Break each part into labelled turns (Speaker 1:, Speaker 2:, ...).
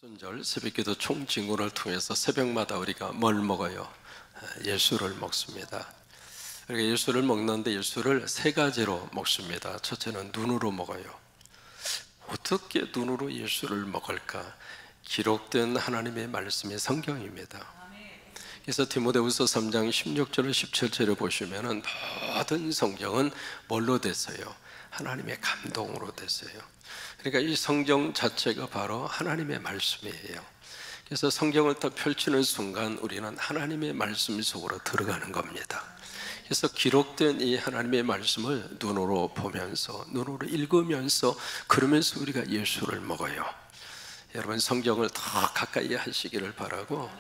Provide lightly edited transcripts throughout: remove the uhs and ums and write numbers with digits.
Speaker 1: 오순절 새벽기도 총진군을 통해서 새벽마다 우리가 뭘 먹어요? 예수를 먹습니다. 우리가 예수를 먹는데 예수를 세 가지로 먹습니다. 첫째는 눈으로 먹어요. 어떻게 눈으로 예수를 먹을까? 기록된 하나님의 말씀이 성경입니다. 그래서 디모데후서 3장 16절 17절을 보시면은 모든 성경은 뭘로 됐어요? 하나님의 감동으로 됐어요. 그러니까 이 성경 자체가 바로 하나님의 말씀이에요. 그래서 성경을 딱 펼치는 순간 우리는 하나님의 말씀 속으로 들어가는 겁니다. 그래서 기록된 이 하나님의 말씀을 눈으로 보면서, 눈으로 읽으면서, 그러면서 우리가 예수를 먹어요. 여러분, 성경을 더 가까이 하시기를 바라고,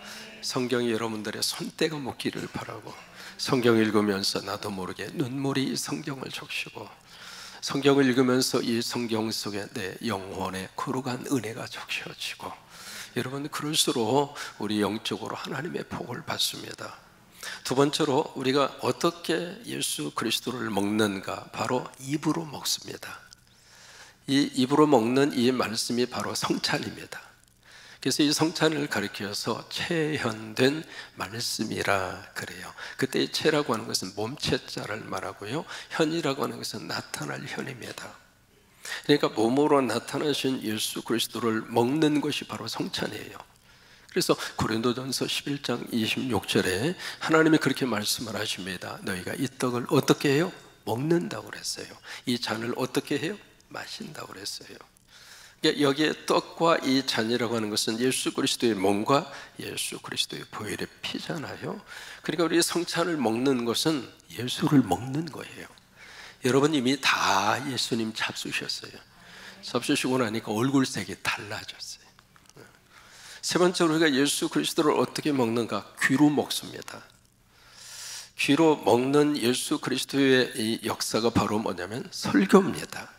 Speaker 1: 성경이 여러분들의 손때가 묻기를 바라고, 성경 읽으면서 나도 모르게 눈물이 이 성경을 적시고, 성경을 읽으면서 이 성경 속에 내 영혼에 거룩한 은혜가 적셔지고, 여러분, 그럴수록 우리 영적으로 하나님의 복을 받습니다. 두 번째로 우리가 어떻게 예수 그리스도를 먹는가? 바로 입으로 먹습니다. 이 입으로 먹는 이 말씀이 바로 성찬입니다. 그래서 이 성찬을 가리켜서 체현된 말씀이라 그래요. 그때 체라고 하는 것은 몸체자를 말하고요, 현이라고 하는 것은 나타날 현입니다. 그러니까 몸으로 나타나신 예수 그리스도를 먹는 것이 바로 성찬이에요. 그래서 고린도전서 11장 26절에 하나님이 그렇게 말씀을 하십니다. 너희가 이 떡을 어떻게 해요? 먹는다고 그랬어요. 이 잔을 어떻게 해요? 마신다고 그랬어요. 여기에 떡과 이 잔이라고 하는 것은 예수 그리스도의 몸과 예수 그리스도의 보혈의 피잖아요. 그러니까 우리 성찬을 먹는 것은 예수를 먹는 거예요. 여러분, 이미 다 예수님 잡수셨어요. 잡수시고 나니까 얼굴색이 달라졌어요. 세 번째로 우리가 예수 그리스도를 어떻게 먹는가? 귀로 먹습니다. 귀로 먹는 예수 그리스도의 이 역사가 바로 뭐냐면 설교입니다.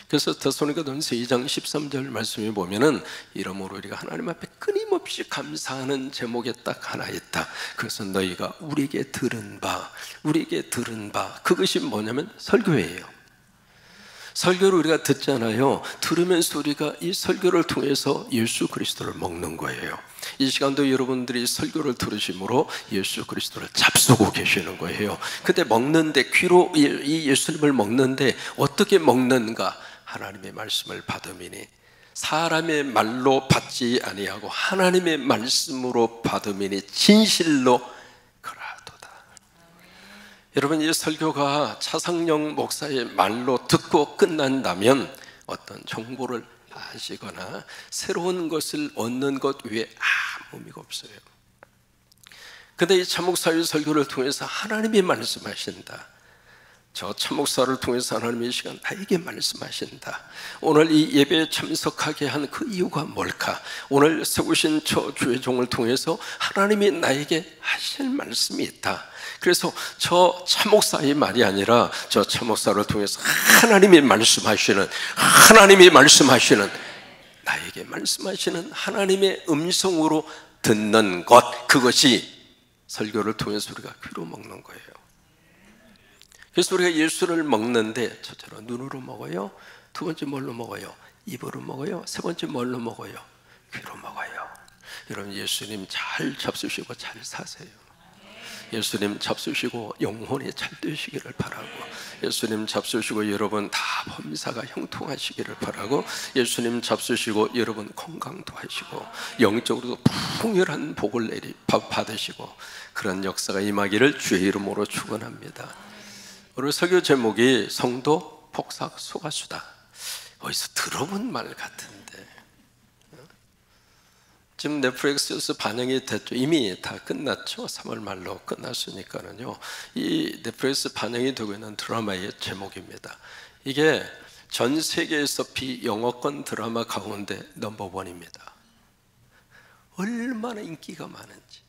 Speaker 1: 그래서 데살로니가전서 2장 13절 말씀에 보면은 이러므로 우리가 하나님 앞에 끊임없이 감사하는 제목에 딱 하나 있다. 그것은 너희가 우리에게 들은 바 그것이 뭐냐면 설교예요. 설교를 우리가 듣잖아요. 들으면서 우리가 이 설교를 통해서 예수 그리스도를 먹는 거예요. 이 시간도 여러분들이 설교를 들으심으로 예수 그리스도를 잡수고 계시는 거예요. 근데 먹는데, 귀로 이 예수님을 먹는데 어떻게 먹는가? 하나님의 말씀을 받음이니, 사람의 말로 받지 아니하고 하나님의 말씀으로 받음이니 진실로 그러하도다. 여러분, 이 설교가 차상영 목사의 말로 듣고 끝난다면 어떤 정보를 아시거나 새로운 것을 얻는 것 외에 아무 의미가 없어요. 그런데 이 차목사의 설교를 통해서 하나님이 말씀하신다. 저 차목사를 통해서 하나님이 이 시간 나에게 말씀하신다. 오늘 이 예배에 참석하게 한 그 이유가 뭘까? 오늘 세우신 저 주의 종을 통해서 하나님이 나에게 하실 말씀이 있다. 그래서 저 차목사의 말이 아니라 저 차목사를 통해서 하나님이 말씀하시는, 나에게 말씀하시는 하나님의 음성으로 듣는 것, 그것이 설교를 통해서 우리가 귀로 먹는 거예요. 그래서 우리가 예수를 먹는데 첫째로 눈으로 먹어요. 두 번째 뭘로 먹어요? 입으로 먹어요. 세 번째 뭘로 먹어요? 귀로 먹어요. 여러분, 예수님 잘 잡수시고 잘 사세요. 예수님 잡수시고 영혼이 잘 되시기를 바라고, 예수님 잡수시고 여러분 다 범사가 형통하시기를 바라고, 예수님 잡수시고 여러분 건강도 하시고 영적으로도 풍요한 복을 받으시고, 그런 역사가 임하기를 주의 이름으로 축원합니다. 오늘 설교 제목이 성도 폭삭 소가수다. 어디서 들어본 말 같은데, 지금 넷플릭스에서 반영이 됐죠. 이미 다 끝났죠. 3월 말로 끝났으니까는요. 이 넷플릭스 반영이 되고 있는 드라마의 제목입니다. 이게 전 세계에서 비영어권 드라마 가운데 넘버원입니다. 얼마나 인기가 많은지.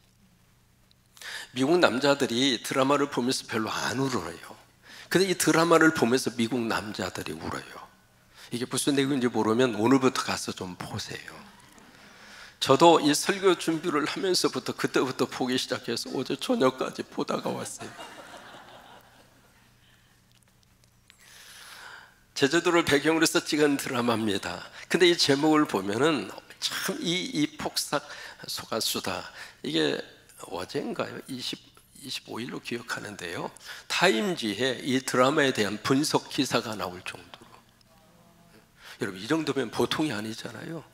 Speaker 1: 미국 남자들이 드라마를 보면서 별로 안 울어요. 근데 이 드라마를 보면서 미국 남자들이 울어요. 이게 무슨 내용인지 모르면 오늘부터 가서 좀 보세요. 저도 이 설교 준비를 하면서부터 그때부터 보기 시작해서 어제 저녁까지 보다가 왔어요. 제주도를 배경으로 해서 찍은 드라마입니다. 근데 이 제목을 보면은 참 이 폭삭 속았수다. 이게 어젠가요? 25일로 기억하는데요. 타임지에 이 드라마에 대한 분석 기사가 나올 정도로. 여러분, 이 정도면 보통이 아니잖아요.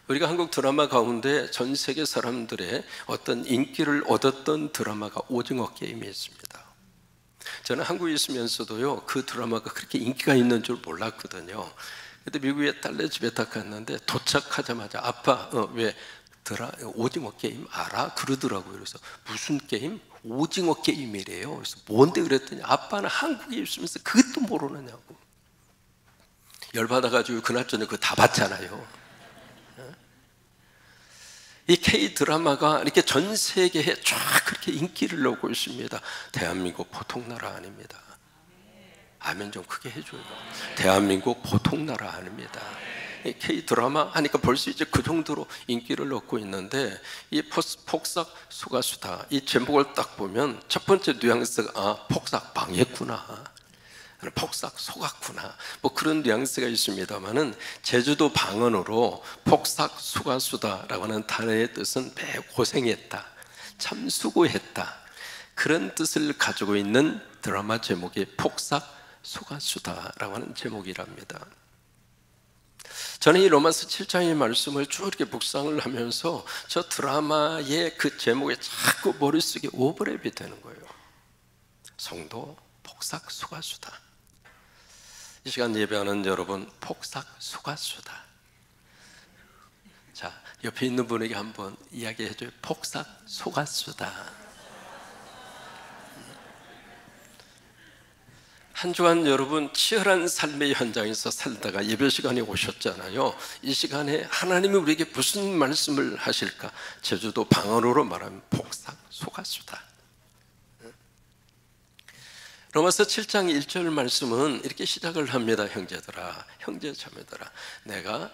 Speaker 1: 우리가 한국 드라마 가운데 전 세계 사람들의 어떤 인기를 얻었던 드라마가 오징어 게임이 있습니다. 저는 한국에 있으면서도요, 그 드라마가 그렇게 인기가 있는 줄 몰랐거든요. 근데 미국에 딸네 집에 딱 갔는데 도착하자마자 아빠, 왜 오징어 게임 알아? 그러더라고요. 그래서 무슨 게임? 오징어 게임이래요. 그래서 뭔데 그랬더니 아빠는 한국에 있으면서 그것도 모르느냐고. 열받아가지고 그날 저녁 그거 다 봤잖아요. 이 K 드라마가 이렇게 전 세계에 쫙 그렇게 인기를 얻고 있습니다. 대한민국 보통 나라 아닙니다. 아멘 좀 크게 해줘요. 대한민국 보통 나라 아닙니다. K 드라마 하니까 벌써 이제 그 정도로 인기를 얻고 있는데, 이 폭삭 속았수다 이 제목을 딱 보면 첫 번째 뉘앙스가 폭삭 망했구나, 폭삭 속았구나, 뭐 그런 뉘앙스가 있습니다만은 제주도 방언으로 폭삭 속았수다라고 하는 단어의 뜻은 매우 고생했다, 참 수고했다, 그런 뜻을 가지고 있는 드라마 제목이 폭삭 속았수다라고 하는 제목이랍니다. 저는 이 로마서 7장의 말씀을 쭉 이렇게 묵상을 하면서 저 드라마의 그 제목에 자꾸 머릿속에 오버랩이 되는 거예요. 성도 폭삭 속았수다. 이 시간 예배하는 여러분, 폭삭 속았수다. 자, 옆에 있는 분에게 한번 이야기해 줘요. 폭삭 속았수다. 한 주간 여러분 치열한 삶의 현장에서 살다가 예배 시간에 오셨잖아요. 이 시간에 하나님이 우리에게 무슨 말씀을 하실까? 제주도 방언으로 말하면 폭삭 속았수다. 로마서 7장 1절 말씀은 이렇게 시작을 합니다. 형제들아, 형제자매들아, 내가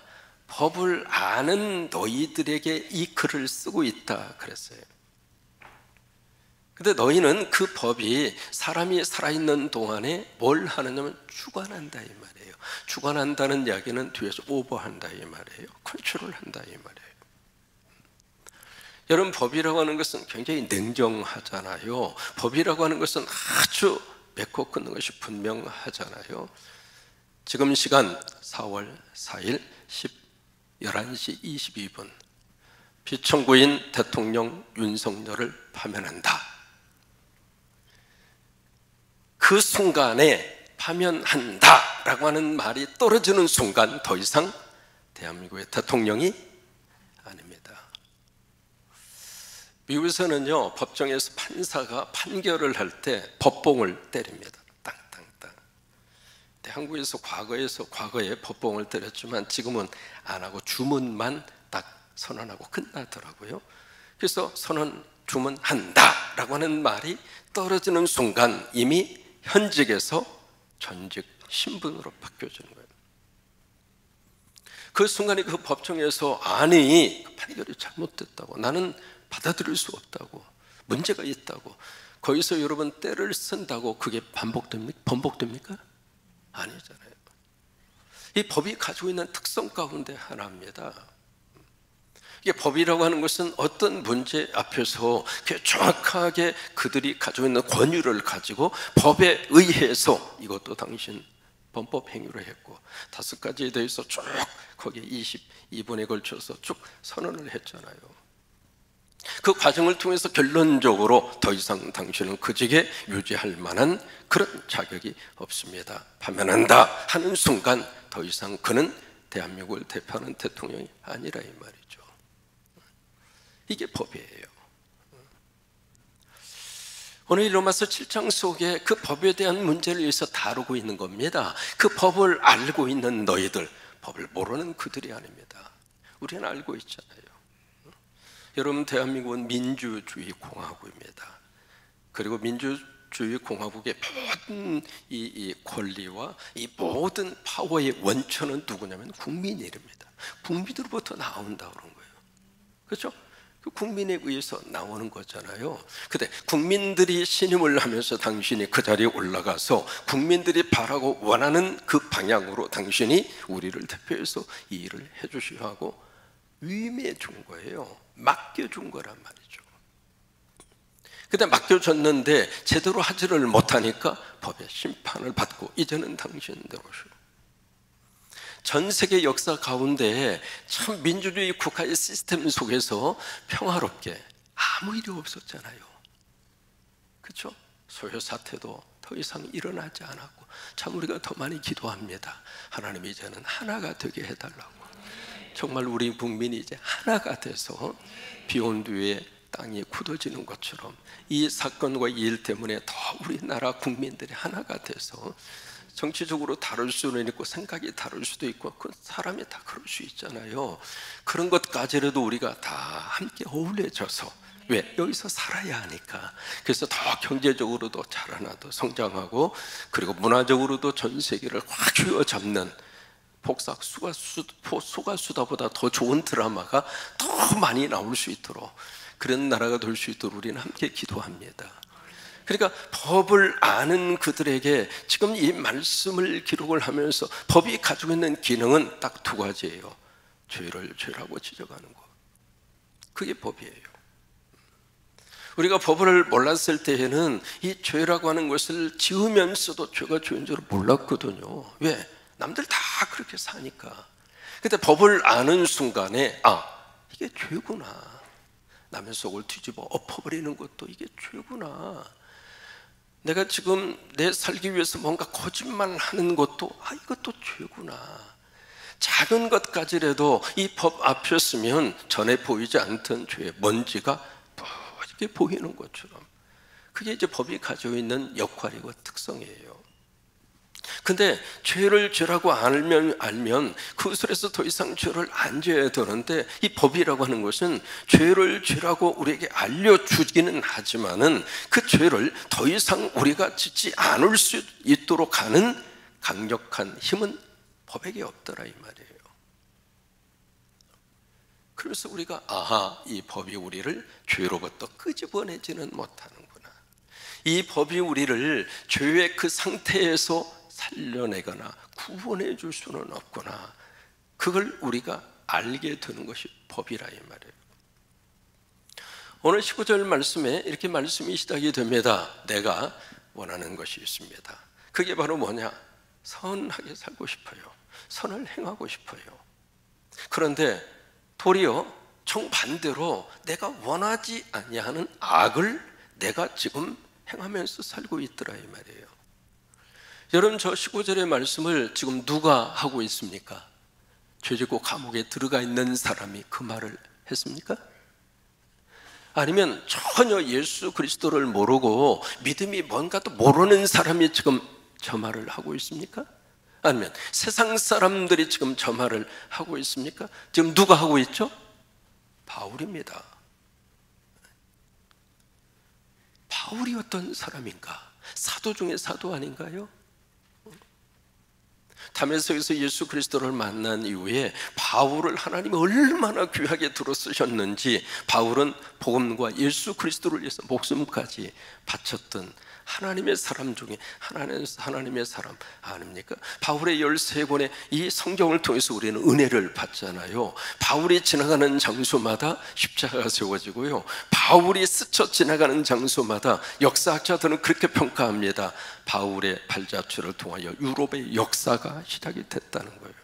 Speaker 1: 법을 아는 너희들에게 이 글을 쓰고 있다 그랬어요. 근데 너희는 그 법이 사람이 살아있는 동안에 뭘 하느냐면 주관한다 이 말이에요. 주관한다는 이야기는 뒤에서 오버한다 이 말이에요. 컨트롤한다 이 말이에요. 여러분, 법이라고 하는 것은 굉장히 냉정하잖아요. 법이라고 하는 것은 아주 맺고 끊는 것이 분명하잖아요. 지금 시간 4월 4일 11시 22분 피청구인 대통령 윤석열을 파면한다. 그 순간에 파면한다 라고 하는 말이 떨어지는 순간 더 이상 대한민국의 대통령이 아닙니다. 미국에서는요, 법정에서 판사가 판결을 할 때 법봉을 때립니다. 땅땅땅. 한국에서 과거에 법봉을 때렸지만 지금은 안 하고 주문만 딱 선언하고 끝나더라고요. 그래서 주문한다 라고 하는 말이 떨어지는 순간 이미 현직에서 전직 신분으로 바뀌어지는 거예요. 그 순간에 그 법정에서 아니, 그 판결이 잘못됐다고, 나는 받아들일 수 없다고, 문제가 있다고, 거기서 여러분 때를 쓴다고 그게 번복됩니까? 아니잖아요. 이 법이 가지고 있는 특성 가운데 하나입니다. 이게 법이라고 하는 것은 어떤 문제 앞에서 정확하게 그들이 가지고 있는 권유를 가지고 법에 의해서 이것도 당신 범법 행위로 했고 5가지에 대해서 쭉 거기에 22분에 걸쳐서 쭉 선언을 했잖아요. 그 과정을 통해서 결론적으로 더 이상 당신은 그 직에 유지할 만한 그런 자격이 없습니다. 파면한다 하는 순간 더 이상 그는 대한민국을 대표하는 대통령이 아니라 이 말이죠. 이게 법이에요. 오늘 로마서 7장 속에 그 법에 대한 문제를 위해서 다루고 있는 겁니다. 그 법을 알고 있는 너희들, 법을 모르는 그들이 아닙니다. 우리는 알고 있잖아요. 여러분, 대한민국은 민주주의 공화국입니다. 그리고 민주주의 공화국의 모든 이 권리와 이 모든 파워의 원천은 누구냐면 국민이랍니다. 국민으로부터 나온다 그런 거예요. 그렇죠? 그 국민에 의해서 나오는 거잖아요. 근데 국민들이 신임을 하면서 당신이 그 자리에 올라가서 국민들이 바라고 원하는 그 방향으로 당신이 우리를 대표해서 이 일을 해주셔야 하고 위임해 준 거예요. 맡겨준 거란 말이죠. 근데 맡겨줬는데 제대로 하지를 못하니까 법의 심판을 받고 이제는 당신대로시오. 전 세계 역사 가운데 참 민주주의 국가의 시스템 속에서 평화롭게 아무 일이 없었잖아요. 그렇죠? 소요 사태도 더 이상 일어나지 않았고, 참 우리가 더 많이 기도합니다. 하나님 이제는 하나가 되게 해달라고. 정말 우리 국민이 이제 하나가 돼서 비온 뒤에 땅이 굳어지는 것처럼 이 사건과 이 일 때문에 더 우리나라 국민들이 하나가 돼서, 정치적으로 다를 수는 있고 생각이 다를 수도 있고 그 사람이 다 그럴 수 있잖아요. 그런 것까지라도 우리가 다 함께 어울려져서, 왜? 여기서 살아야 하니까. 그래서 더 경제적으로도 자라나도 성장하고, 그리고 문화적으로도 전 세계를 확 쥐어잡는 복삭 소가수다보다 더 좋은 드라마가 더 많이 나올 수 있도록, 그런 나라가 될 수 있도록 우리는 함께 기도합니다. 그러니까 법을 아는 그들에게 지금 이 말씀을 기록을 하면서 법이 가지고 있는 기능은 딱 두 가지예요. 죄를 죄라고 지적하는 것, 그게 법이에요. 우리가 법을 몰랐을 때에는 이 죄라고 하는 것을 지으면서도 죄가 죄인 줄 몰랐거든요. 왜? 남들 다 그렇게 사니까. 근데 법을 아는 순간에 이게 죄구나. 남의 속을 뒤집어 엎어버리는 것도 이게 죄구나. 내가 지금 내 살기 위해서 뭔가 거짓말하는 것도 이것도 죄구나. 작은 것까지라도 이 법 앞에 서면 전에 보이지 않던 죄의 먼지가 이렇게 보이는 것처럼, 그게 이제 법이 가지고 있는 역할이고 특성이에요. 근데 죄를 죄라고 알면 그것에서 더 이상 죄를 안 져야 되는데, 이 법이라고 하는 것은 죄를 죄라고 우리에게 알려주기는 하지만은 그 죄를 더 이상 우리가 짓지 않을 수 있도록 하는 강력한 힘은 법에게 없더라 이 말이에요. 그래서 우리가 이 법이 우리를 죄로부터 끄집어내지는 못하는구나. 이 법이 우리를 죄의 그 상태에서 살려내거나 구원해 줄 수는 없구나. 그걸 우리가 알게 되는 것이 법이라 이 말이에요. 오늘 15절 말씀에 이렇게 말씀이 시작이 됩니다. 내가 원하는 것이 있습니다. 그게 바로 뭐냐? 선하게 살고 싶어요. 선을 행하고 싶어요. 그런데 도리어 정반대로 내가 원하지 아니하는 악을 내가 지금 행하면서 살고 있더라 이 말이에요. 여러분, 저 15절의 말씀을 지금 누가 하고 있습니까? 죄짓고 감옥에 들어가 있는 사람이 그 말을 했습니까? 아니면 전혀 예수 그리스도를 모르고 믿음이 뭔가도 모르는 사람이 지금 저 말을 하고 있습니까? 아니면 세상 사람들이 지금 저 말을 하고 있습니까? 지금 누가 하고 있죠? 바울입니다. 바울이 어떤 사람인가? 사도 중에 사도 아닌가요? 다메섹에서 예수 그리스도를 만난 이후에 바울을 하나님이 얼마나 귀하게 들어 쓰셨는지, 바울은 복음과 예수 그리스도를 위해서 목숨까지 바쳤던 하나님의 사람 중에 하나님의 사람 아닙니까? 바울의 13권의 이 성경을 통해서 우리는 은혜를 받잖아요. 바울이 지나가는 장소마다 십자가가 세워지고요, 바울이 스쳐 지나가는 장소마다 역사학자들은 그렇게 평가합니다. 바울의 발자취를 통하여 유럽의 역사가 시작이 됐다는 거예요.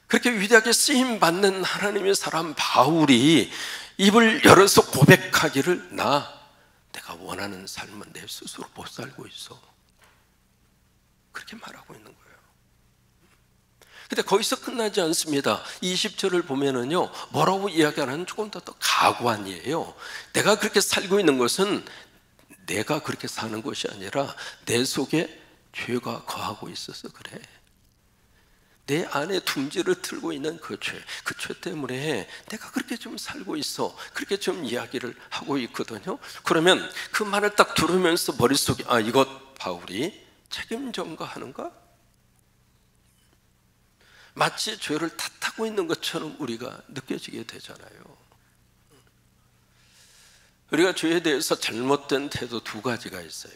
Speaker 1: 그렇게 위대하게 쓰임받는 하나님의 사람 바울이 입을 열어서 고백하기를, 내가 원하는 삶은 내 스스로 못 살고 있어, 그렇게 말하고 있는 거예요. 근데 거기서 끝나지 않습니다. 20절을 보면은요, 뭐라고 이야기하는 조금 더 가관이에요. 내가 그렇게 살고 있는 것은 내가 그렇게 사는 것이 아니라 내 속에 죄가 거하고 있어서 그래. 내 안에 둥지를 틀고 있는 그 죄 때문에 내가 그렇게 좀 살고 있어, 그렇게 좀 이야기를 하고 있거든요. 그러면 그 말을 딱 들으면서 머릿속에 이것 바울이 책임 전가하는가? 마치 죄를 탓하고 있는 것처럼 우리가 느껴지게 되잖아요. 우리가 죄에 대해서 잘못된 태도 두 가지가 있어요.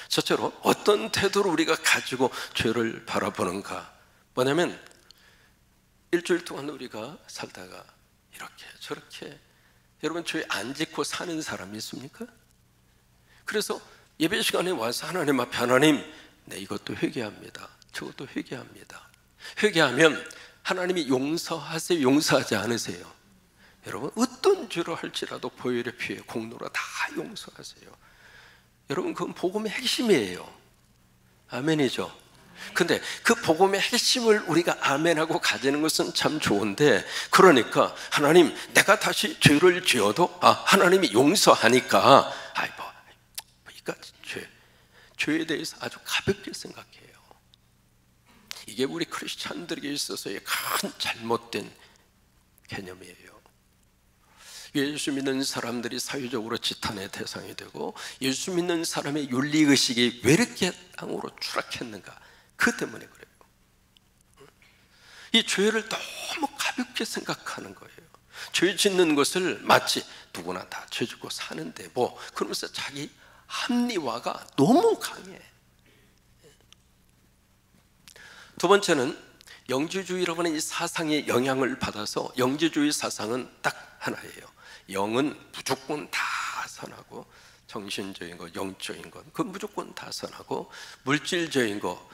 Speaker 1: 첫째로 어떤 태도를 우리가 가지고 죄를 바라보는가? 뭐냐면 일주일 동안 우리가 살다가 이렇게 저렇게, 여러분 죄 안 짓고 사는 사람이 있습니까? 그래서 예배 시간에 와서 하나님 앞에, 하나님 네 이것도 회개합니다, 저것도 회개합니다. 회개하면 하나님이 용서하세요, 용서하지 않으세요? 여러분 어떤 죄로 할지라도 보혈의 피에 공로로 다 용서하세요. 여러분 그건 복음의 핵심이에요. 아멘이죠. 근데 그 복음의 핵심을 우리가 아멘하고 가지는 것은 참 좋은데, 그러니까 하나님 내가 다시 죄를 지어도 하나님이 용서하니까 이까지 죄에 대해서 아주 가볍게 생각해요. 이게 우리 크리스찬들에게 있어서의 큰 잘못된 개념이에요. 예수 믿는 사람들이 사회적으로 지탄의 대상이 되고, 예수 믿는 사람의 윤리의식이 왜 이렇게 땅으로 추락했는가, 그 때문에 그래요. 이 죄를 너무 가볍게 생각하는 거예요. 죄 짓는 것을 마치 누구나 다 죄 짓고 사는데 그러면서 자기 합리화가 너무 강해. 두 번째는 영지주의라고 하는 이 사상의 영향을 받아서, 영지주의 사상은 딱 하나예요. 영은 무조건 다 선하고, 정신적인 것, 영적인 것, 그 무조건 다 선하고, 물질적인 것,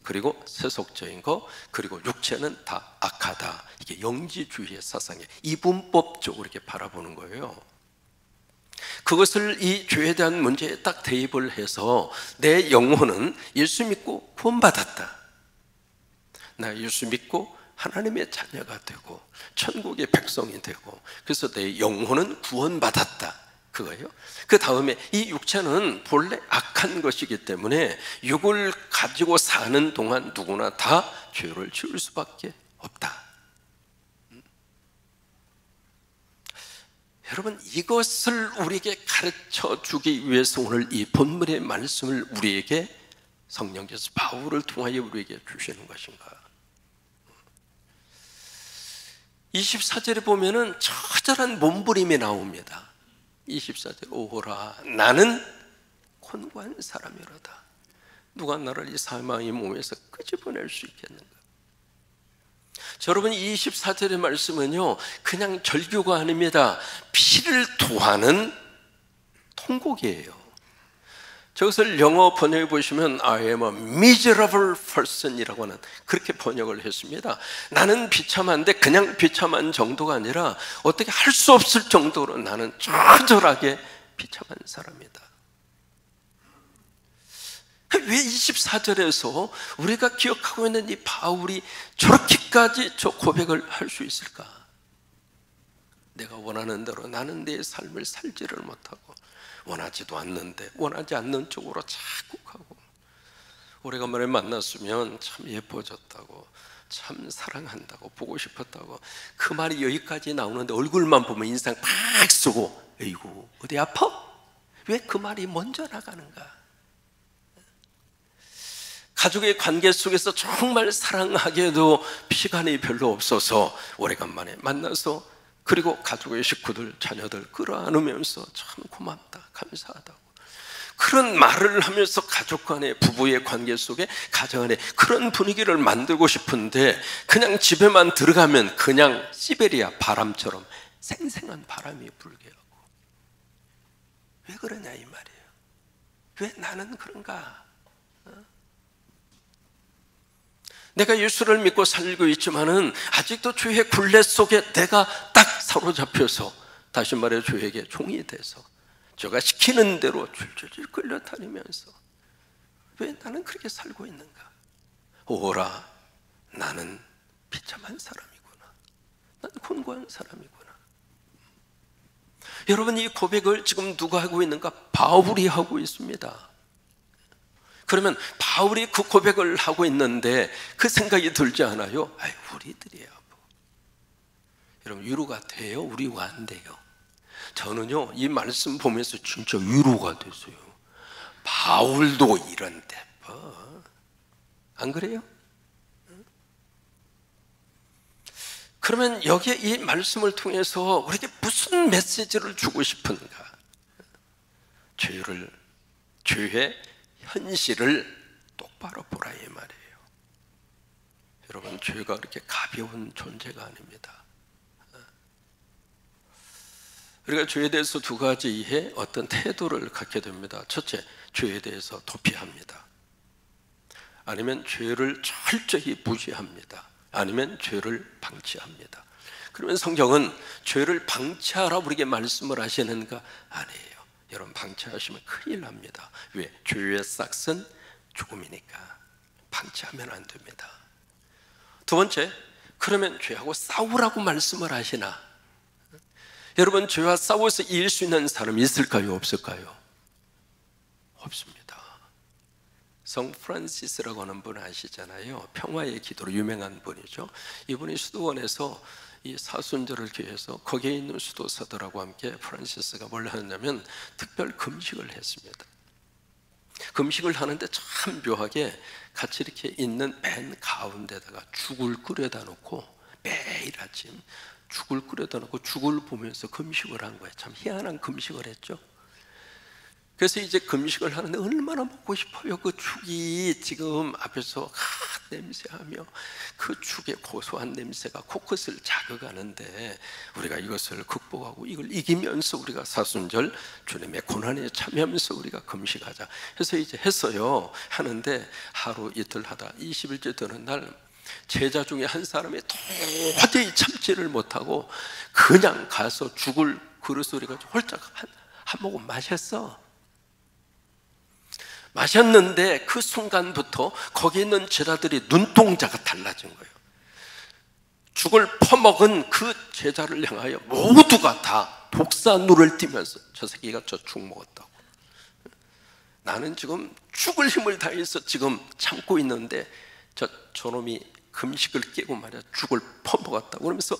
Speaker 1: 그리고 세속적인 것, 그리고 육체는 다 악하다. 이게 영지주의의 사상이에요. 이분법적으로 이렇게 바라보는 거예요. 그것을 이 죄에 대한 문제에 딱 대입을 해서, 내 영혼은 예수 믿고 구원받았다, 나 예수 믿고 하나님의 자녀가 되고 천국의 백성이 되고, 그래서 내 영혼은 구원받았다, 그거예요. 그 다음에 이 육체는 본래 악한 것이기 때문에 육을 가지고 사는 동안 누구나 다 죄를 지을 수밖에 없다. 여러분 이것을 우리에게 가르쳐 주기 위해서 오늘 이 본문의 말씀을 우리에게 성령께서 바울을 통하여 우리에게 주시는 것인가. 24절에 보면은 처절한 몸부림이 나옵니다. 24절, 오호라 나는 곤고한 사람이로다. 누가 나를 이 사망의 몸에서 끄집어낼 수 있겠는가. 여러분 24절의 말씀은요 그냥 절규가 아닙니다. 피를 토하는 통곡이에요. 저것을 영어 번역해 보시면 I am a miserable person이라고 하는, 그렇게 번역을 했습니다. 나는 비참한데 그냥 비참한 정도가 아니라 어떻게 할 수 없을 정도로 나는 처절하게 비참한 사람이다. 왜 24절에서 우리가 기억하고 있는 이 바울이 저렇게까지 저 고백을 할 수 있을까? 내가 원하는 대로 나는 내 삶을 살지를 못하고, 원하지도 않는데 원하지 않는 쪽으로 자꾸 가고, 오래간만에 만났으면 참 예뻐졌다고, 참 사랑한다고, 보고 싶었다고, 그 말이 여기까지 나오는데 얼굴만 보면 인상 팍 쓰고, 에이구 어디 아파? 왜 그 말이 먼저 나가는가? 가족의 관계 속에서 정말 사랑하게도 시간이 별로 없어서 오래간만에 만나서, 그리고 가족의 식구들, 자녀들 끌어안으면서 참 고맙다, 감사하다고, 그런 말을 하면서 가족 간의, 부부의 관계 속에, 가정 안에 그런 분위기를 만들고 싶은데, 그냥 집에만 들어가면 그냥 시베리아 바람처럼 생생한 바람이 불게 하고. 왜 그러냐 이 말이에요. 왜 나는 그런가? 내가 예수를 믿고 살고 있지만은 아직도 죄의 굴레 속에 내가 딱 사로잡혀서, 다시 말해 죄에게 종이 돼서 제가 시키는 대로 줄줄줄 끌려다니면서 왜 나는 그렇게 살고 있는가? 오라 나는 비참한 사람이구나, 난 곤고한 사람이구나. 여러분 이 고백을 지금 누가 하고 있는가? 바울이 하고 있습니다. 그러면 바울이 그 고백을 하고 있는데 그 생각이 들지 않아요? 우리들이야 뭐. 여러분 위로가 돼요? 위로가 안 돼요? 저는요 이 말씀 보면서 진짜 위로가 됐어요. 바울도 이런데 뭐. 안 그래요? 그러면 여기에 이 말씀을 통해서 우리에게 무슨 메시지를 주고 싶은가? 죄의 현실을 똑바로 보라 이 말이에요. 여러분, 죄가 그렇게 가벼운 존재가 아닙니다. 우리가 죄에 대해서 두 가지의 어떤 태도를 갖게 됩니다. 첫째, 죄에 대해서 도피합니다. 아니면 죄를 철저히 무시합니다. 아니면 죄를 방치합니다. 그러면 성경은 죄를 방치하라 우리에게 말씀을 하시는가? 아니에요. 여러분, 방치하시면 큰일 납니다. 왜? 죄의 싹은 죽음이니까 방치하면 안 됩니다. 두 번째, 그러면 죄하고 싸우라고 말씀을 하시나? 여러분, 죄와 싸워서 이길 수 있는 사람이 있을까요? 없을까요? 없습니다. 성 프란시스라고 하는 분 아시잖아요. 평화의 기도로 유명한 분이죠. 이분이 수도원에서 이 사순절을 기해서 거기에 있는 수도사들하고 함께 프란시스가 뭘 하냐면 특별 금식을 했습니다. 금식을 하는데 참 묘하게 같이 이렇게 있는 맨 가운데다가 죽을 끓여다 놓고 매일 아침 죽을 끓여다 놓고 죽을 보면서 금식을 한 거예요. 참 희한한 금식을 했죠. 그래서 이제 금식을 하는데 얼마나 먹고 싶어요. 그 죽이 지금 앞에서 냄새하며 그 죽의 고소한 냄새가 코끝을 자극하는데 우리가 이것을 극복하고 이걸 이기면서 우리가 사순절 주님의 고난에 참여하면서 우리가 금식하자 해서 이제 했어요. 하는데 하루 이틀 하다 20일째 되는 날 제자 중에 한 사람이 도저히 참지를 못하고 그냥 가서 죽을 그릇을 홀짝 한 모금 마셨어. 마셨는데 그 순간부터 거기 있는 제자들이 눈동자가 달라진 거예요. 죽을 퍼먹은 그 제자를 향하여 모두가 다 독사눈을 띠면서 저 새끼가 저 죽 먹었다고. 나는 지금 죽을 힘을 다해서 지금 참고 있는데 저놈이 금식을 깨고 말이야 죽을 퍼먹었다고. 그러면서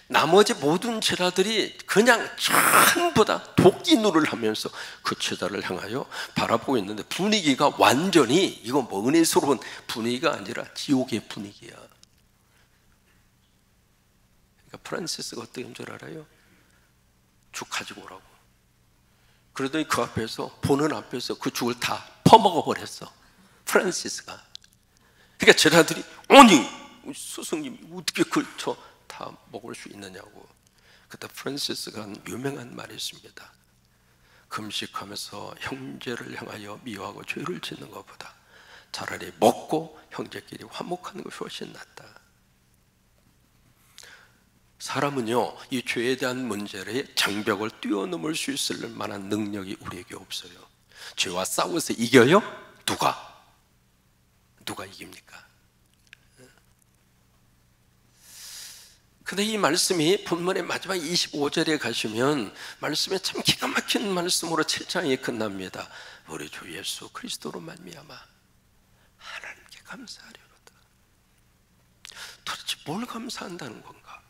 Speaker 1: 나머지 모든 제자들이 그냥 전부 다 도끼눈을 하면서 그 제자를 향하여 바라보고 있는데 분위기가 완전히 이건 뭐 은혜스러운 분위기가 아니라 지옥의 분위기야. 그러니까 프란시스가 어떻게 한 줄 알아요? 죽 가지고 오라고. 그러더니 그 앞에서 보는 앞에서 그 죽을 다 퍼먹어 버렸어, 프란시스가. 그러니까 제자들이 아니 스승님 어떻게 그저 다 먹을 수 있느냐고. 그때 프란시스가 한 유명한 말이 있습니다. 금식하면서 형제를 향하여 미워하고 죄를 짓는 것보다 차라리 먹고 형제끼리 화목하는 것이 훨씬 낫다. 사람은요, 이 죄에 대한 문제의 장벽을 뛰어넘을 수 있을 만한 능력이 우리에게 없어요. 죄와 싸워서 이겨요? 누가 이깁니까? 근데 이 말씀이 본문의 마지막 25절에 가시면 말씀이 참 기가 막힌 말씀으로 7장이 끝납니다. 우리 주 예수 그리스도로 말미암아 하나님께 감사하려다. 도대체 뭘 감사한다는 건가?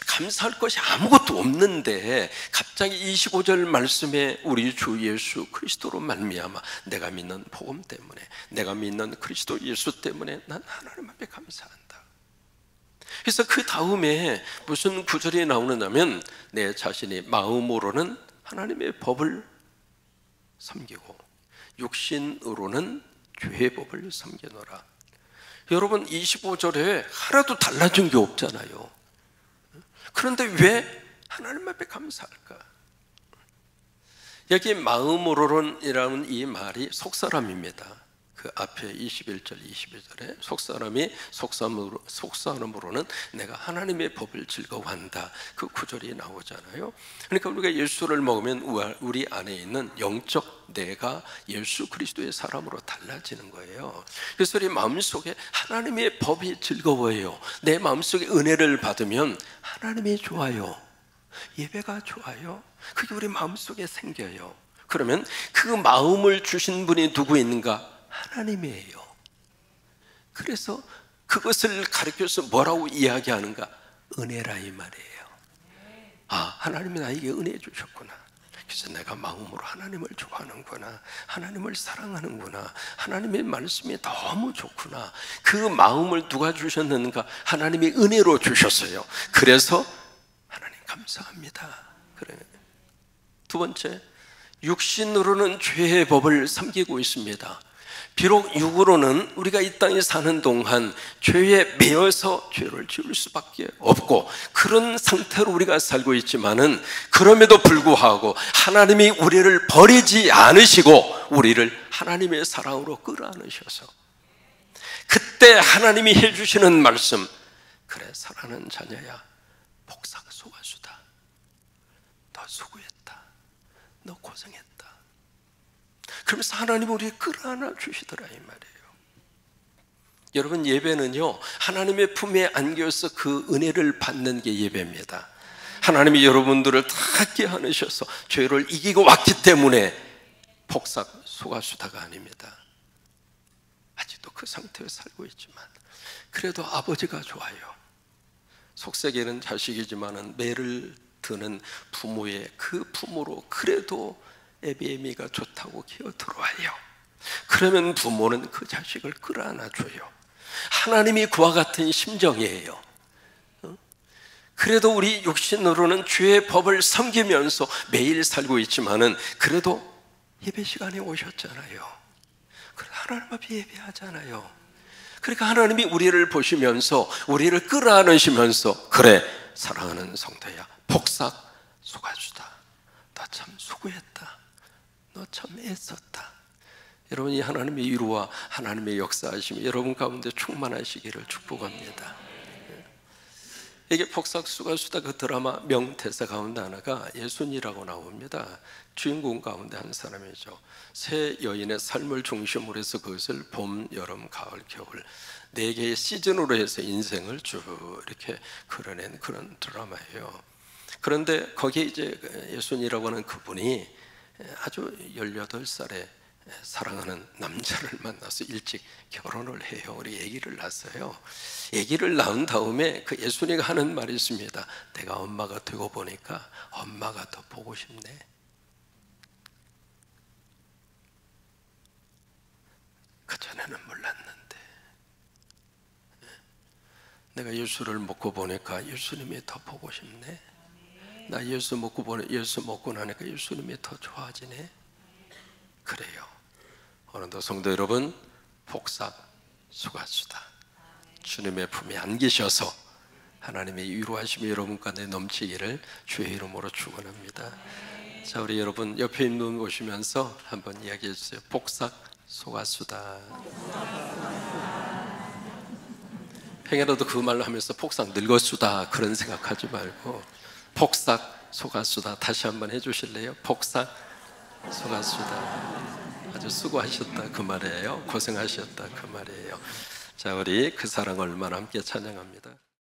Speaker 1: 감사할 것이 아무것도 없는데 갑자기 25절 말씀에 우리 주 예수 그리스도로 말미암아 내가 믿는 복음 때문에, 내가 믿는 그리스도 예수 때문에 난 하나님 앞에 감사한다. 그래서 그 다음에 무슨 구절이 나오느냐면 내 자신이 마음으로는 하나님의 법을 섬기고 육신으로는 죄의 법을 섬기노라. 여러분 25절에 하나도 달라진 게 없잖아요. 그런데 왜 하나님 앞에 감사할까? 여기 마음으로는이라는 이 말이 속사람입니다. 그 앞에 21절 22절에 속사람이 속사람으로는 내가 하나님의 법을 즐거워한다, 그 구절이 나오잖아요. 그러니까 우리가 예수를 먹으면 우리 안에 있는 영적 내가 예수 그리스도의 사람으로 달라지는 거예요. 그래서 우리 마음속에 하나님의 법이 즐거워요. 내 마음속에 은혜를 받으면 하나님이 좋아요, 예배가 좋아요. 그게 우리 마음속에 생겨요. 그러면 그 마음을 주신 분이 누구 있는가? 하나님이에요. 그래서 그것을 가르쳐서 뭐라고 이야기하는가? 은혜라 이 말이에요. 아, 하나님이 나에게 은혜 주셨구나. 그래서 내가 마음으로 하나님을 좋아하는구나, 하나님을 사랑하는구나, 하나님의 말씀이 너무 좋구나. 그 마음을 누가 주셨는가? 하나님이 은혜로 주셨어요. 그래서 하나님 감사합니다. 그래. 두 번째, 육신으로는 죄의 법을 섬기고 있습니다. 비록 육으로는 우리가 이 땅에 사는 동안 죄에 매여서 죄를 지을 수밖에 없고 그런 상태로 우리가 살고 있지만은, 그럼에도 불구하고 하나님이 우리를 버리지 않으시고 우리를 하나님의 사랑으로 끌어안으셔서, 그때 하나님이 해주시는 말씀, 그래 사랑하는 자녀야, 복사가 소가수다. 너 수고했다. 너 고생했다. 그러면서 하나님이 우리를 끌어안아 주시더라 이 말이에요. 여러분, 예배는요 하나님의 품에 안겨서 그 은혜를 받는 게 예배입니다. 하나님이 여러분들을 다 깨어내셔서 죄를 이기고 왔기 때문에 복삭 소가수다가 아닙니다. 아직도 그 상태에 살고 있지만 그래도 아버지가 좋아요. 속세계는 자식이지만은 매를 드는 부모의 그 부모로 그래도 에비에미가 좋다고 기어 들어와요. 그러면 부모는 그 자식을 끌어안아 줘요. 하나님이 그와 같은 심정이에요. 그래도 우리 육신으로는 주의 법을 섬기면서 매일 살고 있지만은 그래도 예배 시간에 오셨잖아요. 그래 하나님 앞에 예배하잖아요. 그러니까 하나님이 우리를 보시면서 우리를 끌어안으시면서, 그래 사랑하는 성도야, 복삭 수고하주다. 너 참 수고했다. 너 참 애썼다. 여러분, 이 하나님의 위로와 하나님의 역사하심이 여러분 가운데 충만하시기를 축복합니다. 이게 복삭 수고하수다, 그 드라마 명대사 가운데 하나가 예순이라고 나옵니다. 주인공 가운데 한 사람이죠. 세 여인의 삶을 중심으로 해서 그것을 봄, 여름, 가을, 겨울 4개의 시즌으로 해서 인생을 쭉 이렇게 그려낸 그런 드라마예요. 그런데 거기에 이제 예순이라고 하는 그분이 아주 18살에 사랑하는 남자를 만나서 일찍 결혼을 해요. 우리 아기를 낳았어요. 아기를 낳은 다음에 그 예순이가 하는 말이 있습니다. 내가 엄마가 되고 보니까 엄마가 더 보고 싶네. 그전에는 몰랐는데 내가 예수를 먹고 보니까 예수님이 더 보고 싶네. 나 예수 먹고 나니까 예수님이 더 좋아지네. 그래요. 오늘도 성도 여러분, 복삭 수고하시다. 주님의 품에 안기셔서 하나님의 위로하심이 여러분 가운데 넘치기를 주의 이름으로 축원합니다. 자, 우리 여러분 옆에 있는 분 보시면서 한번 이야기해 주세요. 복삭 수고하시다. 평일에도 그 말로 하면서 복삭 늙었수다 그런 생각하지 말고 복삭 수고하시다 다시 한번 해주실래요? 복삭 수고하시다. 아주 수고하셨다 그 말이에요. 고생하셨다 그 말이에요. 자, 우리 그 사랑 얼마나 함께 찬양합니다.